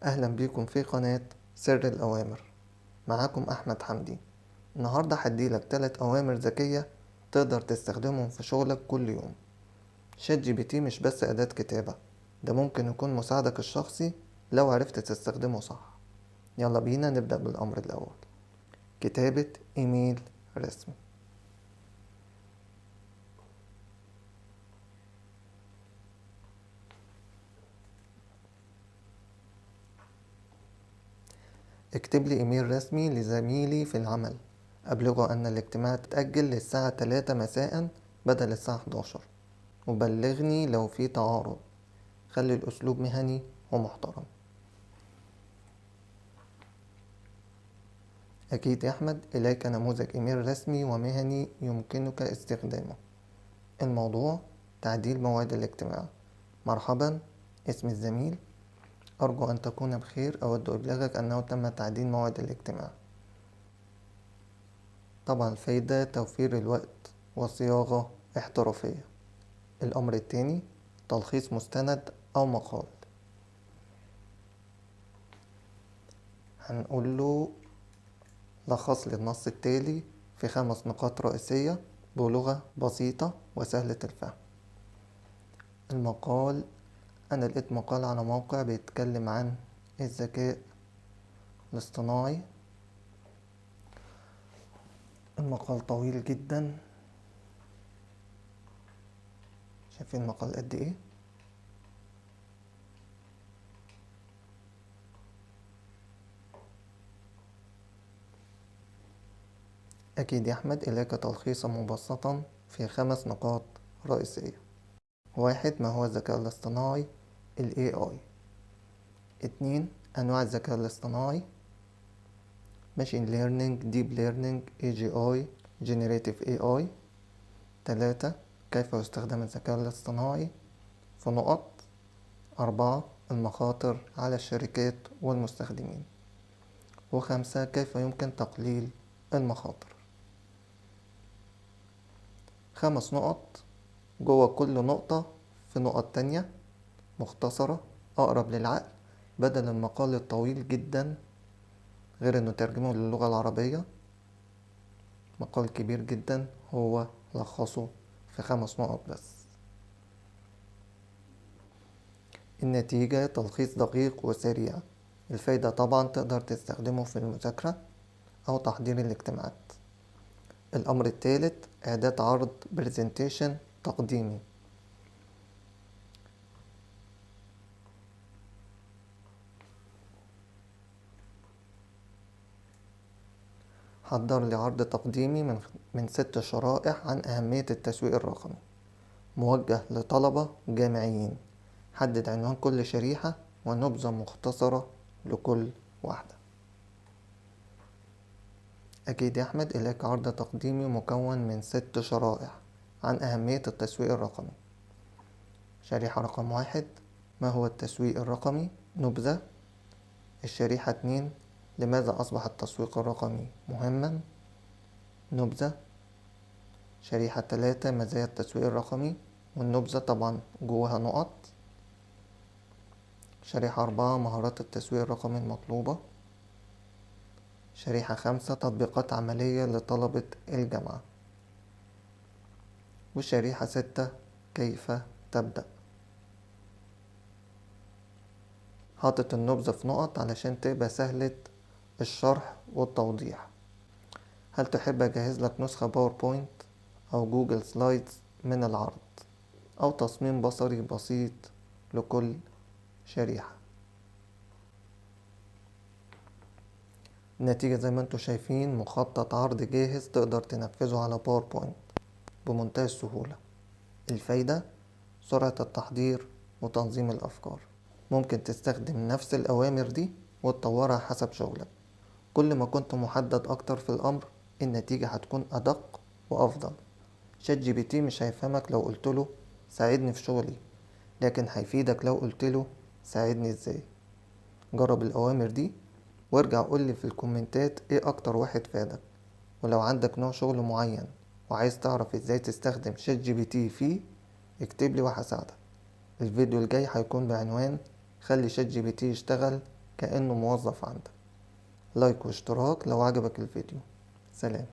أهلا بيكم في قناة سر الأوامر. معاكم أحمد حمدي. النهاردة هديلك 3 أوامر ذكية تقدر تستخدمهم في شغلك كل يوم. شات جي بي تي مش بس أداة كتابة، ده ممكن يكون مساعدك الشخصي لو عرفت تستخدمه صح. يلا بينا نبدأ بالأمر الأول: كتابة إيميل رسمي. اكتب لي إيميل رسمي لزميلي في العمل، أبلغه أن الاجتماع تتأجل للساعة 3 مساء بدل الساعة 11، وبلغني لو في تعارض. خلي الأسلوب مهني ومحترم. أكيد يا أحمد، إليك نموذج إيميل رسمي ومهني يمكنك استخدامه. الموضوع: تعديل موعد الاجتماع. مرحبا، اسم الزميل، أرجو أن تكون بخير. أود إبلاغك أنه تم تعديل موعد الاجتماع. طبعا الفايدة توفير الوقت وصياغة احترافية. الأمر التاني: تلخيص مستند أو مقال. هنقول له: لخص لي النص التالي في 5 نقاط رئيسية بلغة بسيطة وسهلة الفهم. المقال: أنا لقيت مقال على موقع بيتكلم عن الذكاء الاصطناعي. المقال طويل جدا، شايفين المقال قد ايه؟ أكيد يا أحمد، إليك تلخيصا مبسطا في 5 نقاط رئيسية. 1. ما هو الذكاء الاصطناعي ال AI؟ 2. أنواع الذكاء الاصطناعي: Machine Learning, Deep Learning, AGI, Generative AI. 3. كيف يستخدم الذكاء الاصطناعي في نقط. 4. المخاطر على الشركات والمستخدمين. 5. كيف يمكن تقليل المخاطر. 5 نقط، جوه كل نقطة في نقط تانية مختصرة أقرب للعقل، بدل المقال الطويل جدا. غير إنه ترجمه للغة العربية، مقال كبير جدا هو لخصه في 5 نقط بس. النتيجة: تلخيص دقيق وسريع. الفايدة طبعا تقدر تستخدمه في المذاكرة أو تحضير الاجتماعات. الأمر الثالث: إعداد عرض برزنتيشن تقديمي. حضر لي عرض تقديمي من 6 شرائح عن أهمية التسويق الرقمي، موجه لطلبة جامعيين. حدد عنوان كل شريحة ونبذة مختصرة لكل واحدة. أكيد يا أحمد، إليك عرض تقديمي مكون من 6 شرائح عن أهمية التسويق الرقمي. شريحة رقم 1: ما هو التسويق الرقمي؟ نبذة. الشريحة 2: لماذا أصبح التسويق الرقمي مهما؟ نبذة. شريحة 3: مزايا التسويق الرقمي، والنبذة طبعا جواها نقط. شريحة 4: مهارات التسويق الرقمي المطلوبة. شريحة 5: تطبيقات عملية لطلبة الجامعة. والشريحة 6: كيف تبدأ. حاطط النبذة في نقط علشان تبقى سهلة الشرح والتوضيح. هل تحب أجهز لك نسخة باوربوينت أو جوجل سلايدز من العرض، أو تصميم بصري بسيط لكل شريحة؟ النتيجة زي ما انتوا شايفين، مخطط عرض جاهز تقدر تنفذه على باوربوينت بمنتهى السهولة. الفايدة: سرعة التحضير وتنظيم الأفكار. ممكن تستخدم نفس الأوامر دي وتطورها حسب شغلك. كل ما كنت محدد أكتر في الأمر، النتيجة هتكون أدق وأفضل. شات جي بي تي مش هيفهمك لو قلتله ساعدني في شغلي، لكن هيفيدك لو قلتله ساعدني ازاي. جرب الأوامر دي وارجع قولي في الكومنتات ايه أكتر واحد فادك. ولو عندك نوع شغل معين وعايز تعرف ازاي تستخدم شات جي بي تي فيه، اكتب لي وهساعدك. الفيديو الجاي هيكون بعنوان: خلي شات جي بي تي يشتغل كأنه موظف عندك. لايك واشتراك لو عجبك الفيديو. سلام.